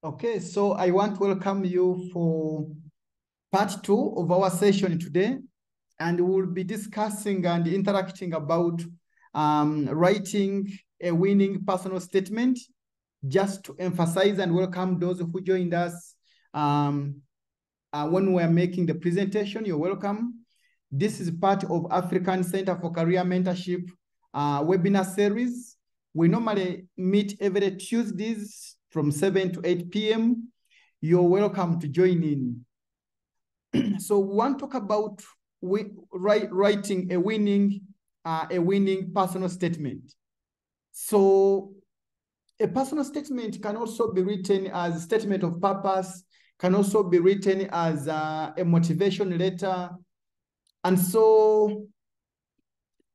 Okay, so I want to welcome you for part 2 of our session today, and we'll be discussing and interacting about writing a winning personal statement. Just to emphasize and welcome those who joined us when we're making the presentation, you're welcome. This is part of African Center for Career Mentorship webinar series. We normally meet every Tuesdays from 7 to 8 p.m. You're welcome to join in. So we want to talk about writing a winning personal statement. So a personal statement can also be written as a statement of purpose, can also be written as a motivation letter. And so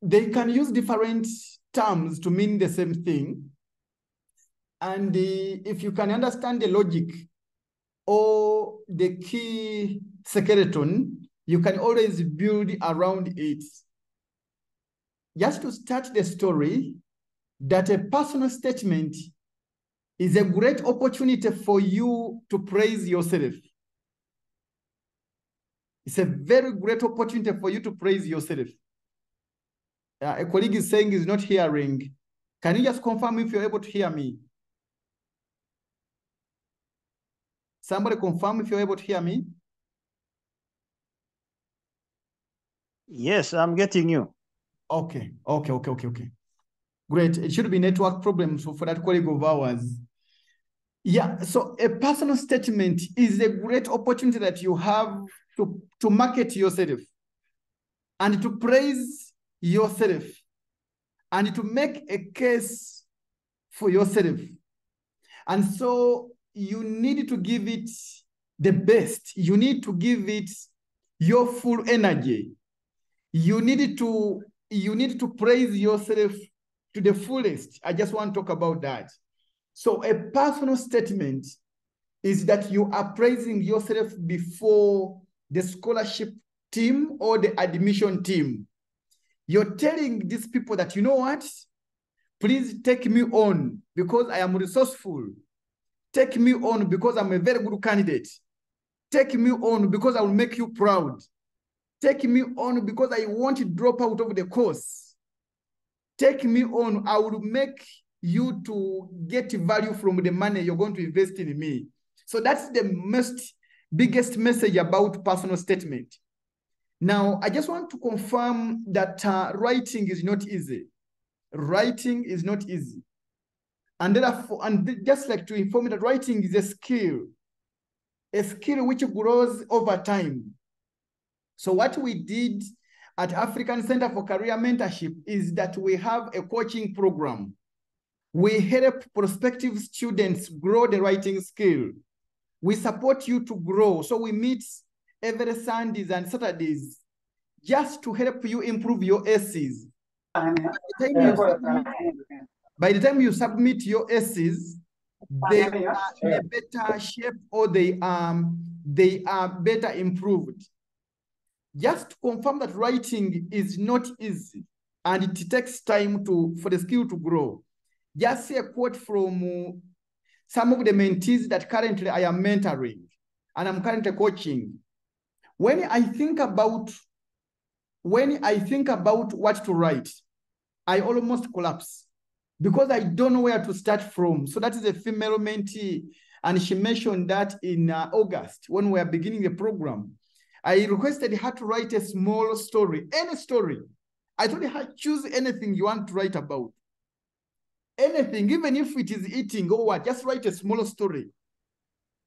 they can use different terms to mean the same thing. And if you can understand the logic or the key skeleton, you can always build around it. Just to start the story, that a personal statement is a great opportunity for you to praise yourself. It's a very great opportunity for you to praise yourself. A colleague is saying he's not hearing. Can you just confirm if you're able to hear me? Somebody confirm if you're able to hear me. Yes, I'm getting you. Okay. Great. It should be network problems for that colleague of ours. Yeah, so a personal statement is a great opportunity that you have to market yourself and to praise yourself and to make a case for yourself. And so you need to give it the best. You need to give it your full energy. You need to praise yourself to the fullest. I just want to talk about that. So a personal statement is that you are praising yourself before the scholarship team or the admission team. You're telling these people that, you know what? Please take me on because I am resourceful. Take me on because I'm a very good candidate. Take me on because I will make you proud. Take me on because I want to drop out of the course. Take me on, I will make you to get value from the money you're going to invest in me. So that's the biggest message about personal statement. Now, I just want to confirm that writing is not easy. Writing is not easy. And therefore, just like to inform you that writing is a skill which grows over time. So what we did at African Center for Career Mentorship is that we have a coaching program. We help prospective students grow the writing skill. We support you to grow. So we meet every Sundays and Saturdays just to help you improve your essays. By the time you submit your essays, they are in a better shape or they are better improved. Just to confirm that writing is not easy and it takes time for the skill to grow. Just a quote from some of the mentees that currently I am mentoring and I'm currently coaching. When I think about what to write, I almost collapse because I don't know where to start from. So that is a female mentee, and she mentioned that in August when we are beginning the program. I requested her to write a small story, any story. I told her, choose anything you want to write about. Anything, even if it is eating or what, just write a small story.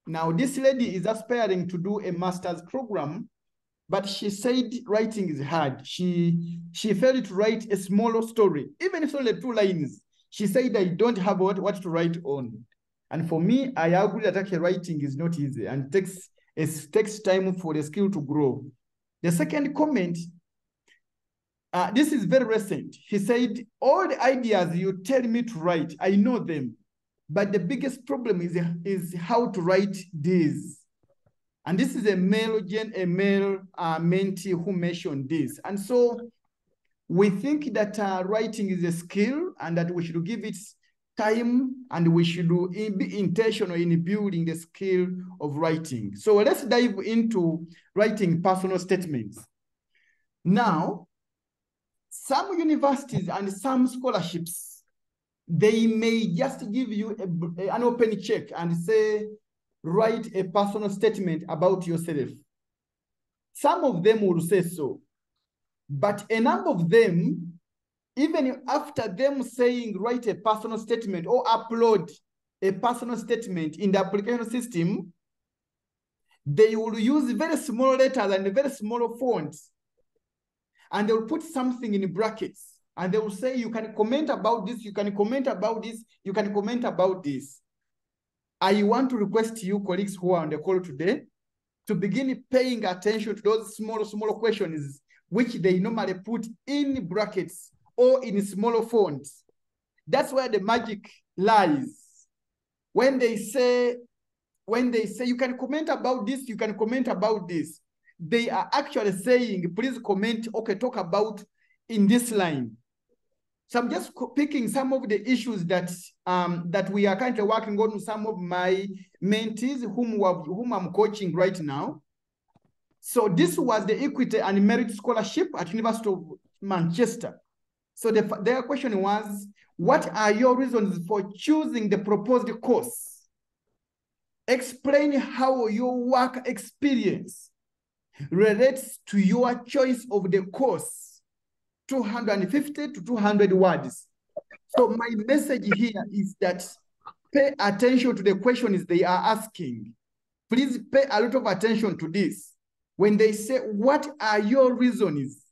Now, this lady is aspiring to do a master's program, but she said writing is hard. She failed to write a small story, even if it's only 2 lines. She said, I don't have what to write on. And for me, I agree that actually writing is not easy and it takes time for the skill to grow. The second comment, this is very recent. He said, all the ideas you tell me to write, I know them, but the biggest problem is how to write these. And this is a male mentee who mentioned this. And so we think that writing is a skill and that we should give it time, and we should be intentional in building the skill of writing. So let's dive into writing personal statements. Now, some universities and some scholarships, they may just give you an open check and say, write a personal statement about yourself. Some of them will say so, but a number of them, even after them saying write a personal statement or upload a personal statement in the application system, they will use very small letters and very small fonts, and they will put something in brackets, and they will say, you can comment about this, you can comment about this, you can comment about this. I want to request you, colleagues who are on the call today, to begin paying attention to those small questions which they normally put in brackets or in smaller fonts. That's where the magic lies. When they say you can comment about this, you can comment about this, they are actually saying, please comment, okay, talk about in this line. So I'm just picking some of the issues that that we are currently working on with some of my mentees whom I'm coaching right now. So this was the Equity and Merit Scholarship at University of Manchester. So their question was, what are your reasons for choosing the proposed course? Explain how your work experience relates to your choice of the course. 250 to 200 words. So my message here is that pay attention to the questions they are asking. Please pay a lot of attention to this. When they say, what are your reasons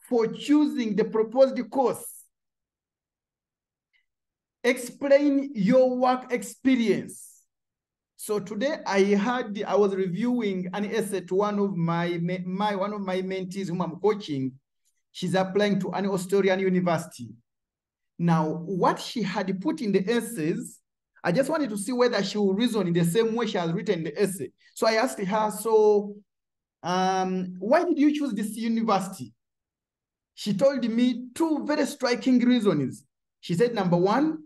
for choosing the proposed course? Explain your work experience. So today I was reviewing an essay to one of my mentees whom I'm coaching. She's applying to an Australian university. Now, what she had put in the essays, I just wanted to see whether she will reason in the same way she has written the essay. So I asked her, so why did you choose this university? She told me two very striking reasons. She said, number one,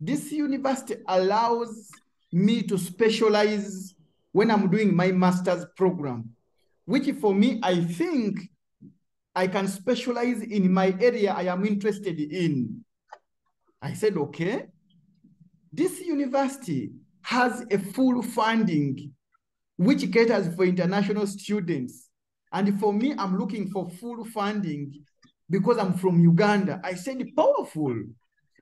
this university allows me to specialize when I'm doing my master's program, which for me, I think I can specialize in my area I am interested in. I said, okay. This university has a full funding which caters for international students. And for me, I'm looking for full funding because I'm from Uganda. I said, powerful.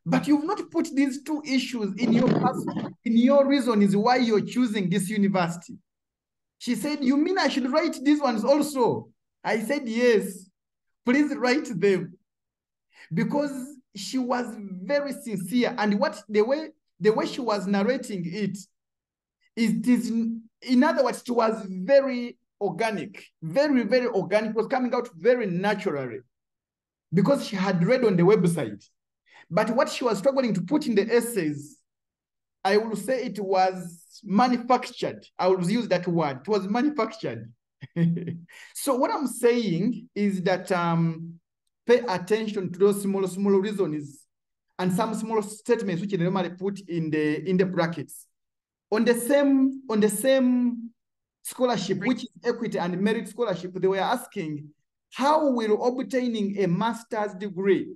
But you've not put these two issues in your reasons why you're choosing this university. She said, you mean I should write these ones also? I said, yes. Please write them, because she was very sincere, and the way she was narrating it is, in other words, it was very organic, very, very organic. It was coming out very naturally because she had read on the website. But what she was struggling to put in the essays, I will say it was manufactured. I will use that word. It was manufactured. So what I'm saying is that pay attention to those small reasons and some small statements which they normally put in the brackets. On the same scholarship, which is Equity and Merit Scholarship, they were asking, how will obtaining a master's degree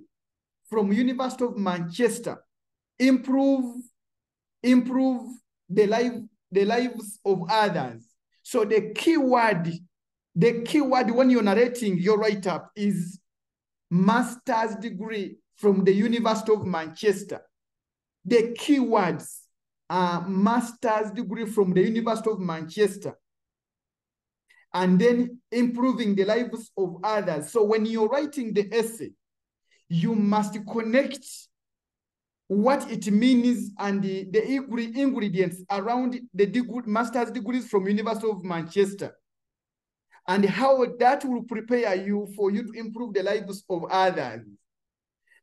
from University of Manchester improve the lives of others? So the key word when you're narrating your write-up is master's degree from the University of Manchester. The key words are master's degree from the University of Manchester, and then improving the lives of others. So when you're writing the essay, you must connect what it means and the ingredients around the master's degrees from University of Manchester, and how that will prepare you for you to improve the lives of others.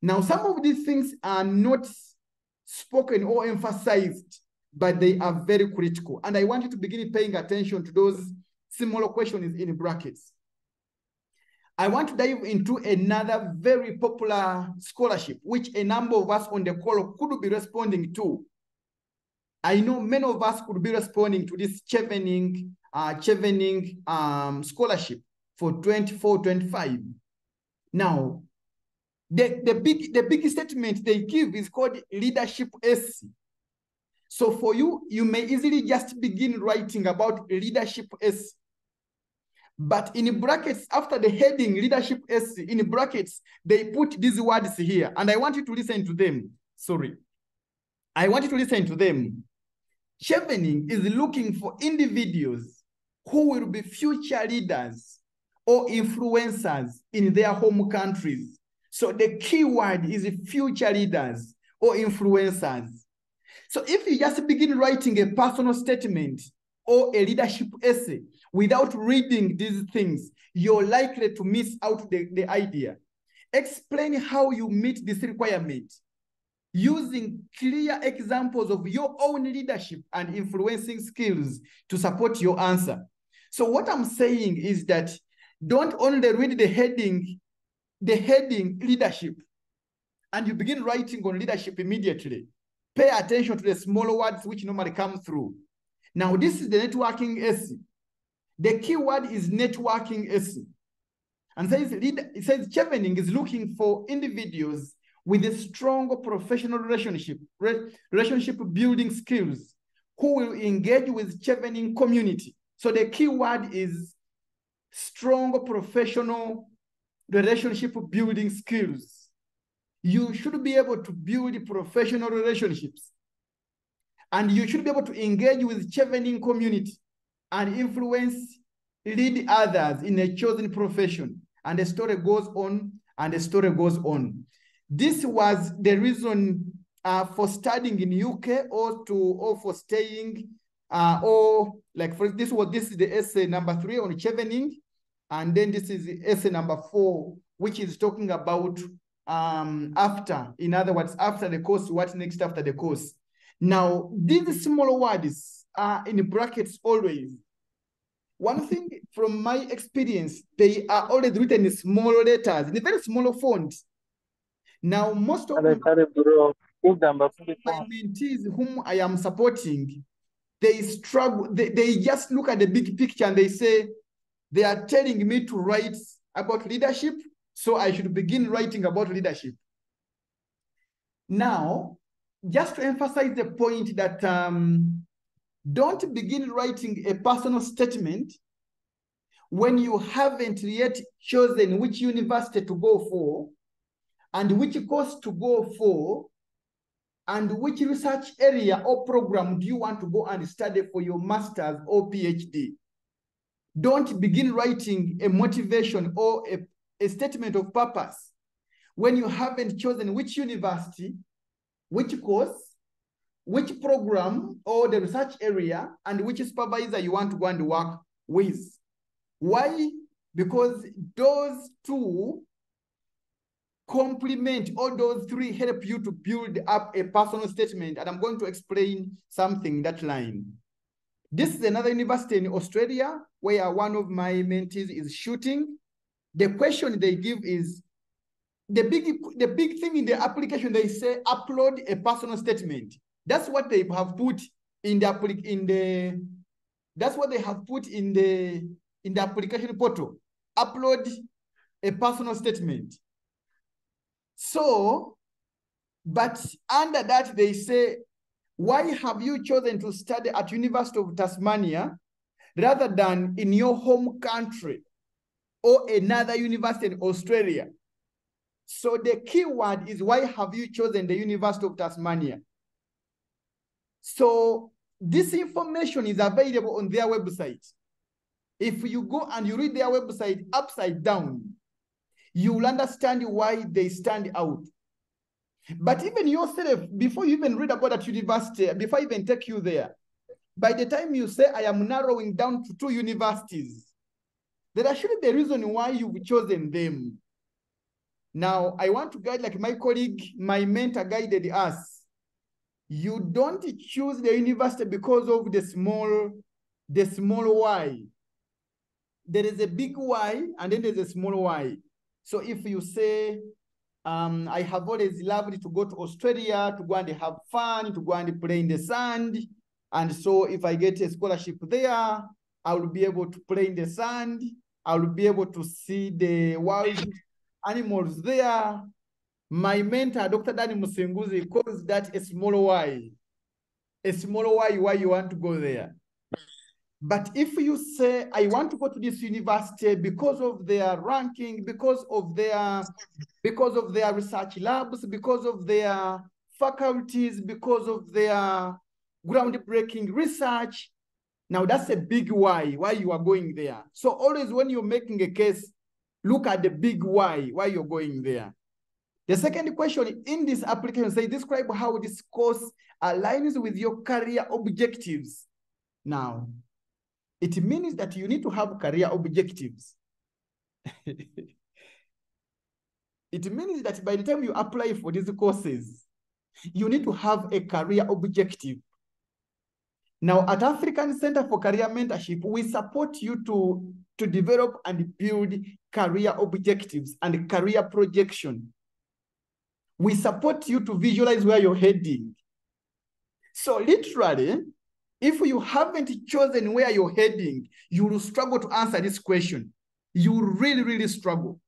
Now, some of these things are not spoken or emphasized, but they are very critical. And I want you to begin paying attention to those similar questions in brackets. I want to dive into another very popular scholarship, which a number of us on the call could be responding to. I know many of us could be responding to this Chevening scholarship for 24-25. Now, the big statement they give is called Leadership SC. So for you, you may easily just begin writing about Leadership SC. But in brackets, after the heading Leadership SC, in brackets, they put these words here. And I want you to listen to them. Sorry. I want you to listen to them. Chevening is looking for individuals who will be future leaders or influencers in their home countries. So the key word is future leaders or influencers. So if you just begin writing a personal statement or a leadership essay without reading these things, you're likely to miss out the idea. Explain how you meet this requirement using clear examples of your own leadership and influencing skills to support your answer. So what I'm saying is that don't only read the heading leadership, and you begin writing on leadership immediately. Pay attention to the smaller words which normally come through. Now, this is the networking essay. The key word is networking essay. And it says Chevening is looking for individuals with a strong professional relationship building skills who will engage with Chevening community. So the key word is strong professional relationship building skills. You should be able to build professional relationships, and you should be able to engage with Chevening community and influence, lead others in a chosen profession. And the story goes on, and the story goes on. This was the reason for studying in UK or for staying, this is the essay number 3 on Chevening, and then this is the essay number 4, which is talking about after, in other words, after the course, what next after the course. Now, these small words are in brackets always. One thing from my experience, they are always written in small letters, in a very small font. Now, most of my mentees whom I am supporting, they struggle, they just look at the big picture and they say, they are telling me to write about leadership, so I should begin writing about leadership. Now, just to emphasize the point that don't begin writing a personal statement when you haven't yet chosen which university to go for, and which course to go for, and which research area or program do you want to go and study for your master's or PhD. Don't begin writing a motivation or a statement of purpose when you haven't chosen which university, which course, which program or the research area, and which supervisor you want to go and work with. Why? Because those two complement, all those three help you to build up a personal statement, and I'm going to explain something in that line. This is another university in Australia where one of my mentees is shooting. The question they give is, the big thing in the application, they say upload a personal statement. That's what they have put in the application portal. Upload a personal statement. So, but under that they say, why have you chosen to study at University of Tasmania rather than in your home country or another university in Australia? So the key word is, why have you chosen the University of Tasmania? So this information is available on their website. If you go and you read their website upside down, you will understand why they stand out. But even yourself, before you even read about that university, before I even take you there, by the time you say, I am narrowing down to 2 universities, there are surely the reason why you've chosen them. Now, I want to guide, like my colleague, my mentor guided us. You don't choose the university because of the small why. there is a big Y and then there's a small y. So if you say, I have always loved to go to Australia, to go and have fun, to go and play in the sand. And so if I get a scholarship there, I will be able to play in the sand. I will be able to see the wild animals there. My mentor, Dr. Danny Musenguzi, calls that a small y. A small y, why you want to go there. But if you say, I want to go to this university because of their ranking, because of their research labs, because of their faculties, because of their groundbreaking research, now that's a big why you are going there. So always when you're making a case, look at the big why you're going there. The second question in this application say, describe how this course aligns with your career objectives. Now, it means that you need to have career objectives. It means that by the time you apply for these courses, you need to have a career objective. Now, at African Center for Career Mentorship, we support you to develop and build career objectives and career projection. We support you to visualize where you're heading. So literally, if you haven't chosen where you're heading, you will struggle to answer this question. You will really, really struggle.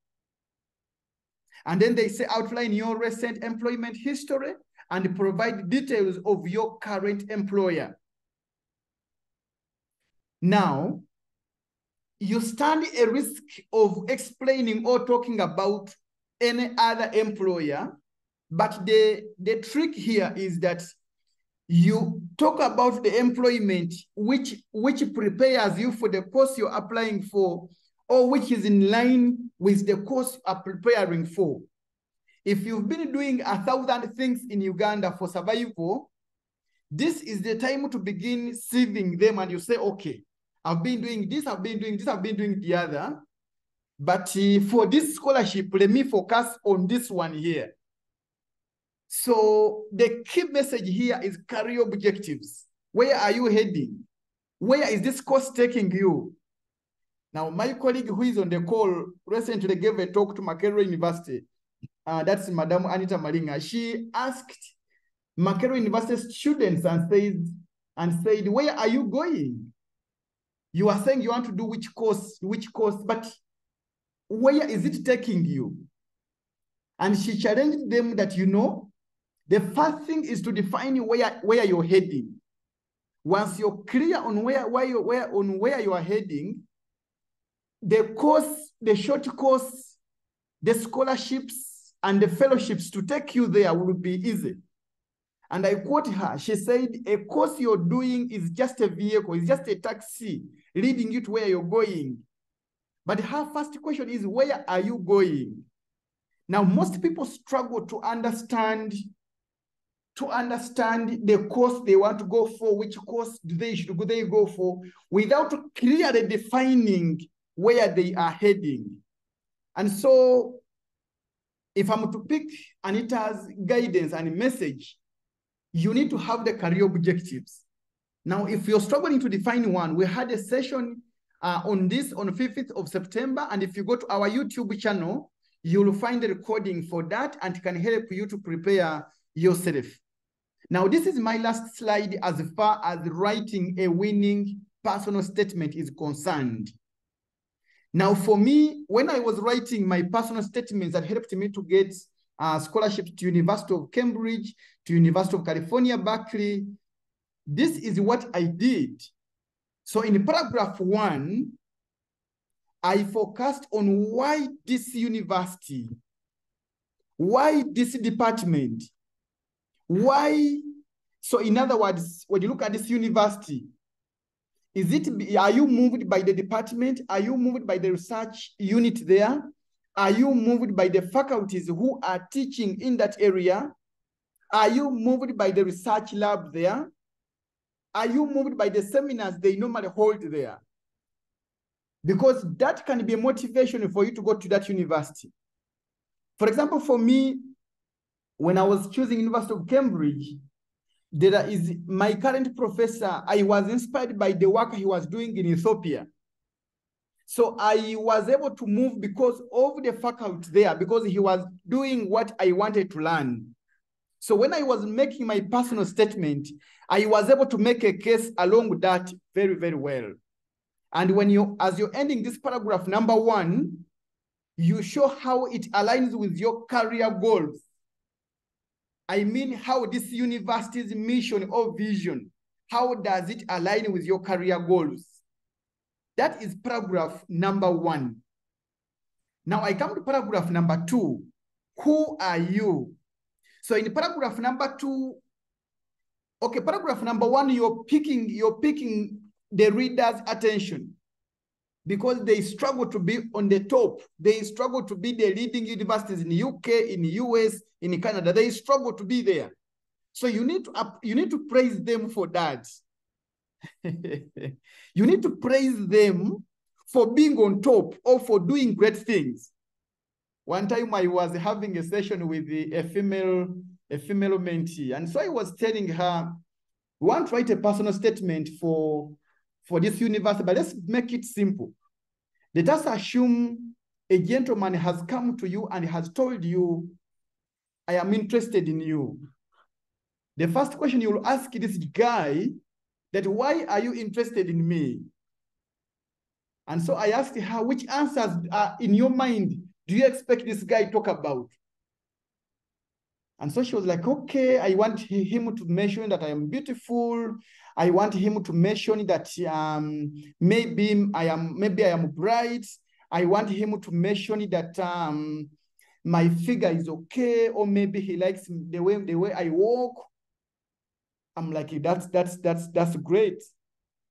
And then they say outline your recent employment history and provide details of your current employer. Now, you stand a risk of explaining or talking about any other employer, but the trick here is that you talk about the employment which prepares you for the course you're applying for, or which is in line with the course you are preparing for. If you've been doing 1,000 things in Uganda for survival, this is the time to begin sieving them, and you say, okay, I've been doing this, I've been doing this, I've been doing the other. But for this scholarship, let me focus on this one here. So the key message here is career objectives. Where are you heading? Where is this course taking you? Now, my colleague who is on the call recently gave a talk to Makerere University. That's Madam Anita Malinga. She asked Makerere University students and said, where are you going? You are saying you want to do which course, but where is it taking you? And she challenged them that, the first thing is to define where you're heading. Once you're clear on where you are heading, the course, the short course, the scholarships, and the fellowships to take you there will be easy. And I quote her, she said, a course you're doing is just a vehicle, it's just a taxi leading you to where you're going. But her first question is, where are you going? Now, most people struggle to understand the course they want to go for, which course should they go for, without clearly defining where they are heading. And so, if I'm to pick Anita's guidance and message, you need to have the career objectives. Now, if you're struggling to define one, we had a session on this on the 5th of September. And if you go to our YouTube channel, you'll find the recording for that and can help you to prepare yourself. Now, this is my last slide as far as writing a winning personal statement is concerned. Now, for me, when I was writing my personal statements that helped me to get scholarships to University of Cambridge, to University of California, Berkeley, this is what I did. So in paragraph 1, I focused on why this university, why this department, why. So in other words, when you look at this university, are you moved by the department? Are you moved by the research unit there? Are you moved by the faculties who are teaching in that area? Are you moved by the research lab there? Are you moved by the seminars they normally hold there? Because that can be a motivation for you to go to that university. For example, for me, when I was choosing University of Cambridge, there is my current professor. I was inspired by the work he was doing in Ethiopia. So I was able to move because of the faculty there, because he was doing what I wanted to learn. So when I was making my personal statement, I was able to make a case along that very, very well. And when as you're ending this paragraph number 1, you show how it aligns with your career goals. I mean, how this university's mission or vision, how does it align with your career goals? That is paragraph number 1. Now I come to paragraph number 2. Who are you? So in paragraph number 2, okay, paragraph number 1, you're picking the reader's attention because they struggle to be on the top. They struggle to be the leading universities in the UK, in the US, in Canada. They struggle to be there. So you need to praise them for that. You need to praise them for being on top or for doing great things. One time I was having a session with a female mentee, and so I was telling her, we want to write a personal statement for this university, but let's make it simple. Let us assume a gentleman has come to you and has told you, I am interested in you. The first question you will ask this guy that, why are you interested in me? And so I asked her, which answers are in your mind do you expect this guy to talk about? And so she was like, okay, I want him to mention that I am beautiful. I want him to mention that maybe I am bright. I want him to mention that my figure is okay, or maybe he likes the way I walk. I'm like, that's great.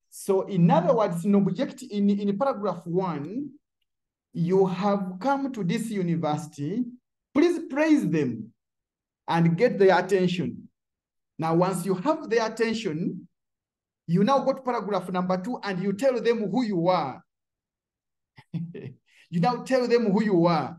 So in other words, in paragraph 1, you have come to this university, please praise them and get their attention. Now, once you have their attention, you now go to paragraph number 2 and you tell them who you are. You now tell them who you are.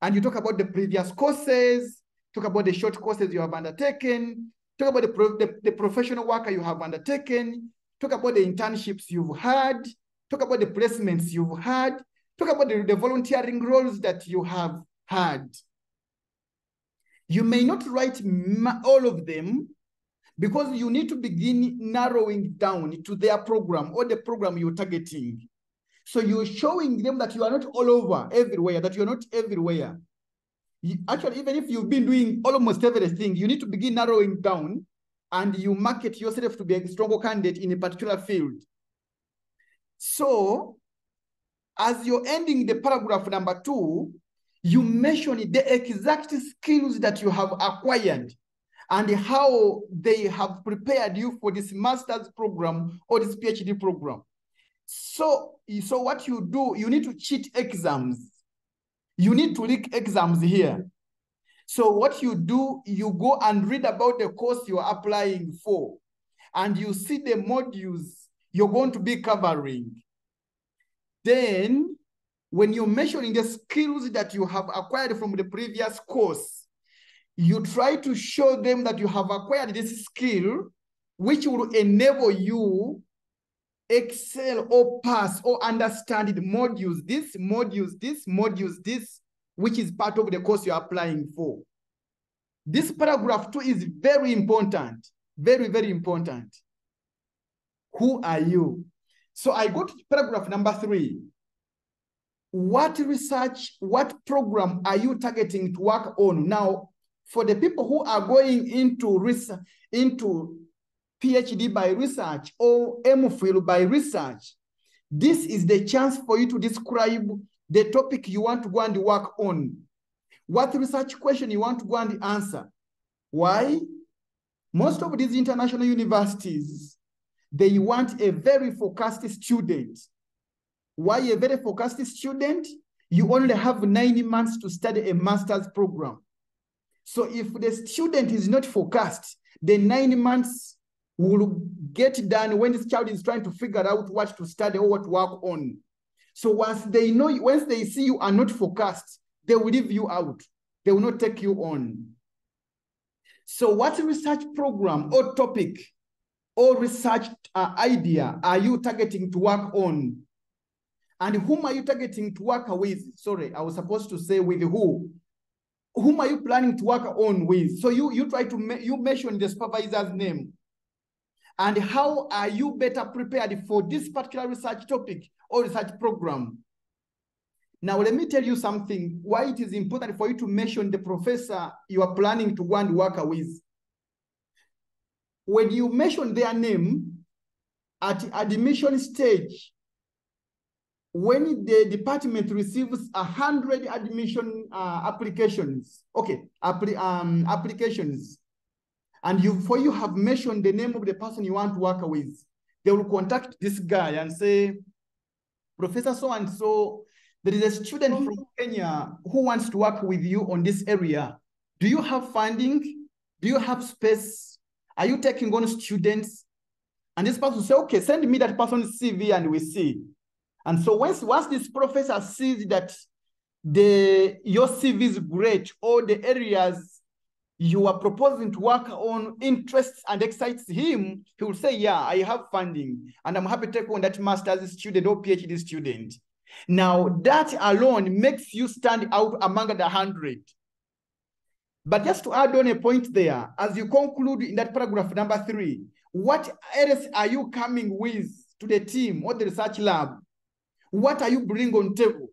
And you talk about the previous courses, talk about the short courses you have undertaken, talk about the professional work you have undertaken, talk about the internships you've had, talk about the placements you've had, talk about the volunteering roles that you have had. You may not write all of them because you need to begin narrowing down to their program or the program you're targeting. So you're showing them that you are not all over everywhere, that you're not everywhere. Actually, even if you've been doing almost everything, you need to begin narrowing down and you market yourself to be a stronger candidate in a particular field. So as you're ending the paragraph number 2, you mention the exact skills that you have acquired and how they have prepared you for this master's program or this PhD program. So what you do, you need to cheat exams. You need to leak exams here. So what you do, you go and read about the course you're applying for, and you see the modules you're going to be covering. Then, when you're measuring the skills that you have acquired from the previous course, you try to show them that you have acquired this skill, which will enable you excel or pass or understand the modules, this, which is part of the course you're applying for. This paragraph 2 is very important, very, very important. Who are you? So I go to paragraph number 3. What research, what program are you targeting to work on? Now, for the people who are going into research, into PhD by research or MPhil by research, this is the chance for you to describe the topic you want to go and work on. What research question you want to go and answer? Why? Most of these international universities, they want a very focused student. Why a very focused student? You only have 9 months to study a master's program. So if the student is not focused, the 9 months will get done when this child is trying to figure out what to study or what to work on. So once they see you are not focused, they will leave you out. They will not take you on. So what research program or topic or research idea are you targeting to work on? And whom are you targeting to work with? Sorry, I was supposed to say with who. Whom are you planning to work on with? So you try to, you mention the supervisor's name. And how are you better prepared for this particular research topic or research program? Now, let me tell you something, why it is important for you to mention the professor you are planning to go and work with. When you mention their name at admission stage, when the department receives 100 admission applications, applications, and you have mentioned the name of the person you want to work with, they will contact this guy and say, Professor so-and-so, there is a student from Kenya who wants to work with you on this area. Do you have funding? Do you have space? Are you taking on students? And this person will say, okay, send me that person's CV and we see. And so once this professor sees that your CV is great, all the areas you are proposing to work on interests and excites him, he will say, yeah, I have funding and I'm happy to take on that master's student or PhD student. Now that alone makes you stand out among the 100. But just to add on a point there, as you conclude in that paragraph number 3, what else are you coming with to the team or the research lab? What are you bringing on table?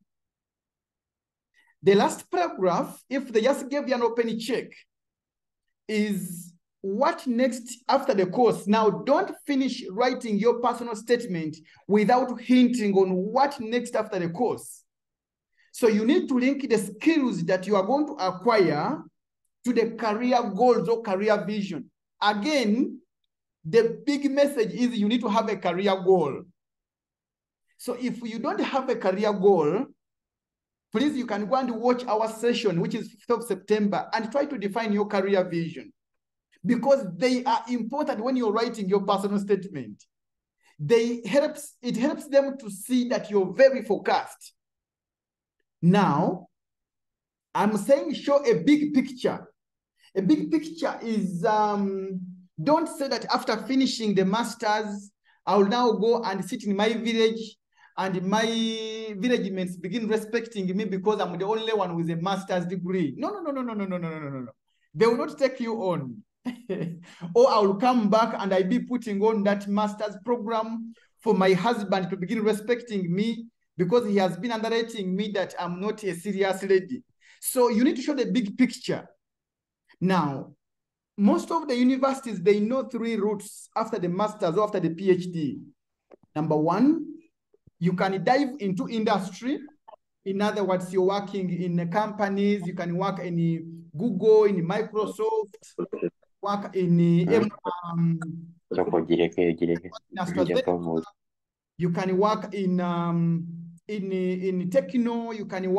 The last paragraph, if they just gave you an open check, is what next after the course. Now, don't finish writing your personal statement without hinting on what next after the course. So you need to link the skills that you are going to acquire to the career goals or career vision. Again, the big message is you need to have a career goal. So if you don't have a career goal, please, you can go and watch our session, which is 5th of September, and try to define your career vision. Because they are important when you're writing your personal statement. It helps them to see that you're very focused. Now, I'm saying show a big picture. A big picture is, don't say that after finishing the master's, I'll now go and sit in my village and my village mates begin respecting me because I'm the only one with a master's degree. No. They will not take you on. Or I will come back and I'll be putting on that master's program for my husband to begin respecting me because he has been underrating me that I'm not a serious lady. So you need to show the big picture. Now, most of the universities, they know 3 routes after the master's or after the PhD. Number 1, you can dive into industry. In other words, you're working in companies. You can work in Google, in Microsoft, work in you can work in Techno. You can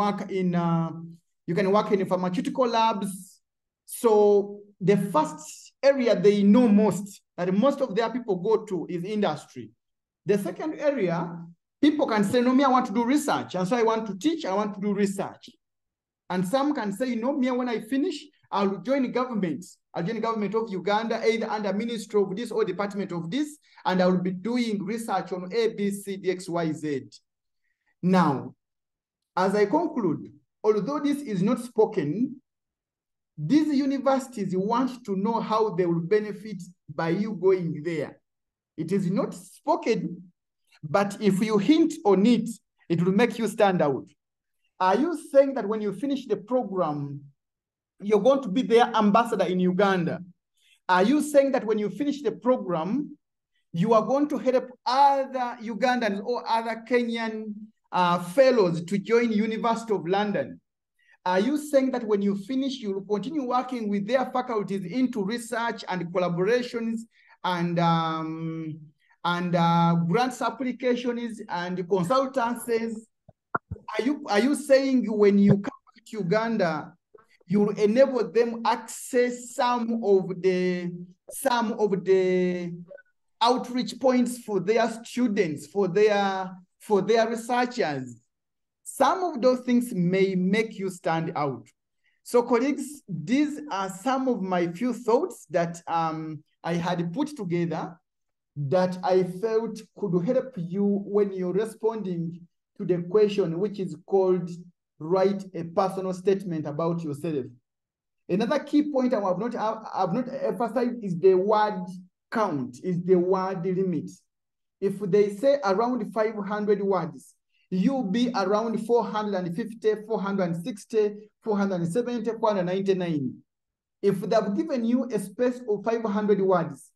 work in pharmaceutical labs. So the first area they know most, that most of their people go to, is industry. The second area, people can say, no, me, I want to do research. And so I want to teach, I want to do research. And some can say, no, me, when I finish, I'll join the government. I'll join the government of Uganda, either under Ministry of this or Department of this, and I will be doing research on A, B, C, D, X, Y, Z. Now, as I conclude, although this is not spoken, these universities want to know how they will benefit by you going there. It is not spoken, but if you hint on it, it will make you stand out. Are you saying that when you finish the program, you're going to be their ambassador in Uganda? Are you saying that when you finish the program, you are going to help other Ugandans or other Kenyan fellows to join University of London? Are you saying that when you finish, you will continue working with their faculties into research and collaborations and grants applications and consultancies? Are you saying when you come to Uganda, you will enable them access some of the outreach points for their students, for their researchers? Some of those things may make you stand out. So colleagues, these are some of my few thoughts that I had put together that I felt could help you when you're responding to the question, which is called write a personal statement about yourself. Another key point I have not emphasized is the word count, is the word limit. If they say around 500 words, you'll be around 450, 460, 470, 499. If they've given you a space of 500 words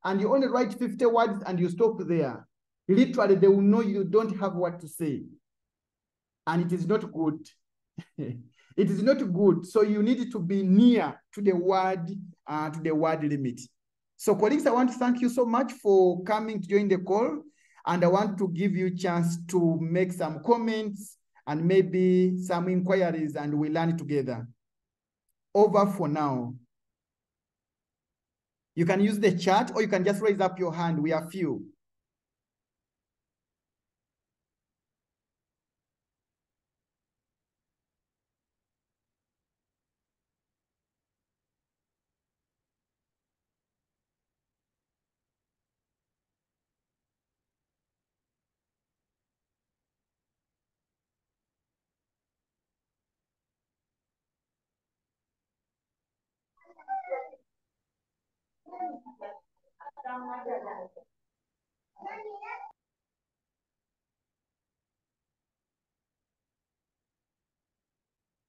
and you only write 50 words and you stop there, literally they will know you don't have what to say. And it is not good. It is not good. So you need to be near to the word limit. So colleagues, I want to thank you so much for coming to join the call. And I want to give you a chance to make some comments and maybe some inquiries, and we learn together. Over for now. You can use the chat or you can just raise up your hand. We are few.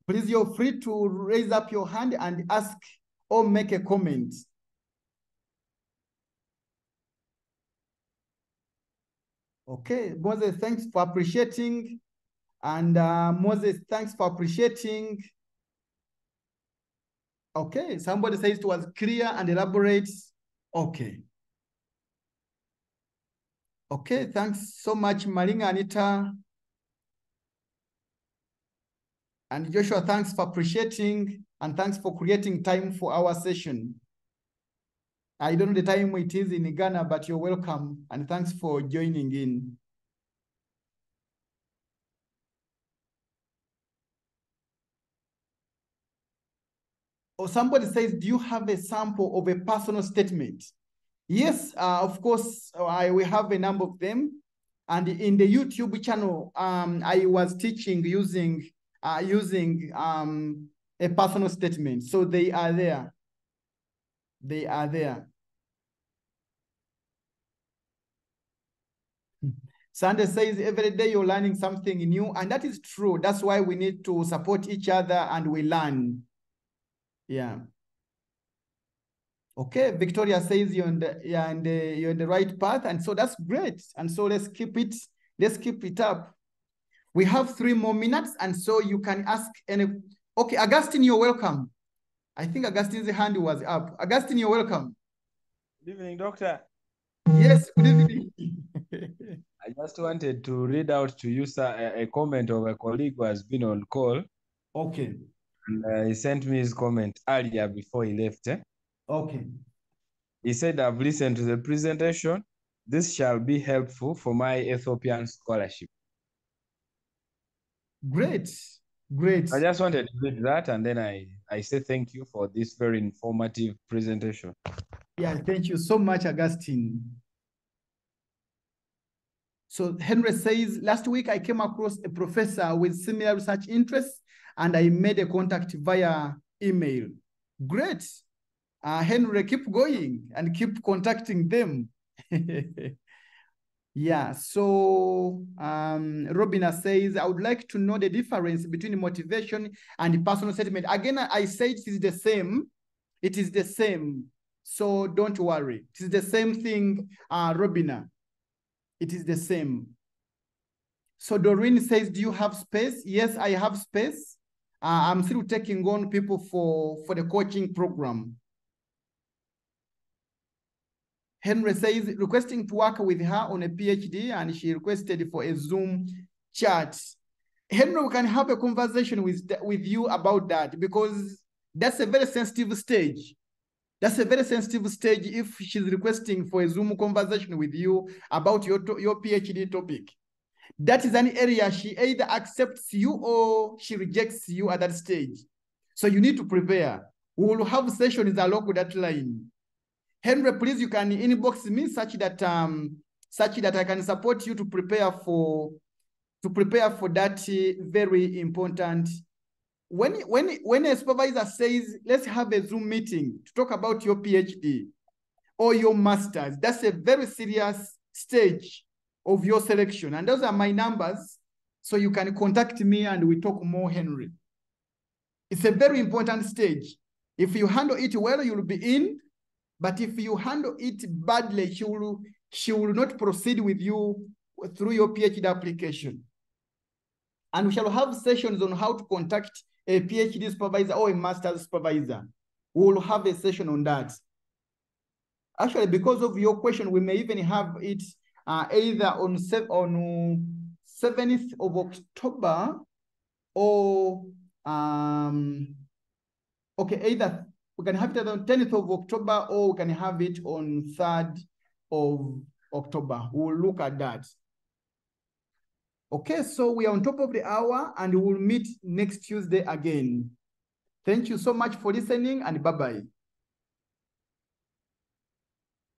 Please, you're free to raise up your hand and ask or make a comment. Okay, Moses, thanks for appreciating. And Moses, thanks for appreciating. Okay, somebody says it was clear and elaborate. Okay. Okay, thanks so much, Maringa Anita. And Joshua, thanks for appreciating and thanks for creating time for our session. I don't know the time it is in Ghana, but you're welcome and thanks for joining in. Or somebody says, do you have a sample of a personal statement? Yes, of course, we have a number of them. And in the YouTube channel, I was teaching using a personal statement. So they are there. They are there. Sunday says every day you're learning something new, and that is true. That's why we need to support each other and we learn. Yeah. Okay, Victoria says you're in the right path, and so that's great. And so let's keep it up. We have 3 more minutes, and so you can ask any. Okay, Augustine, you're welcome. I think Augustine's hand was up. Augustine, you're welcome. Good evening, Doctor. Yes, good evening. I just wanted to read out to you, sir, a comment of a colleague who has been on call. Okay. And, he sent me his comment earlier before he left. Okay. He said, I've listened to the presentation. This shall be helpful for my Ethiopian scholarship. Great. Great. I just wanted to read that, and then I say thank you for this very informative presentation. Yeah, thank you so much, Augustine. So Henry says, last week I came across a professor with similar research interests and I made a contact via email. Great. Henry, keep going and keep contacting them. Yeah, so Robina says, I would like to know the difference between motivation and personal statement. Again, I say it is the same. It is the same. So don't worry. It is the same thing, Robina. It is the same. So Doreen says, do you have space? Yes, I have space. I'm still taking on people for the coaching program. Henry says, requesting to work with her on a PhD, and she requested for a Zoom chat. Henry, we can have a conversation with you about that, because that's a very sensitive stage. That's a very sensitive stage if she's requesting for a Zoom conversation with you about your PhD topic. That is an area she either accepts you or she rejects you at that stage. So you need to prepare. We will have sessions along that line. Henry, please, you can inbox me such that I can support you to prepare for to prepare for that very important. When a supervisor says, let's have a Zoom meeting to talk about your PhD or your master's, that's a very serious stage of your selection. And those are my numbers. So you can contact me and we talk more, Henry. It's a very important stage. If you handle it well, you'll be in. But if you handle it badly, she will not proceed with you through your PhD application. And we shall have sessions on how to contact a PhD supervisor or a master's supervisor. We will have a session on that. Actually, because of your question, we may even have it either on 7th of October or, okay, either we can have it on 10th of October or we can have it on 3rd of October. We'll look at that. Okay, so we are on top of the hour and we'll meet next Tuesday again. Thank you so much for listening and bye-bye.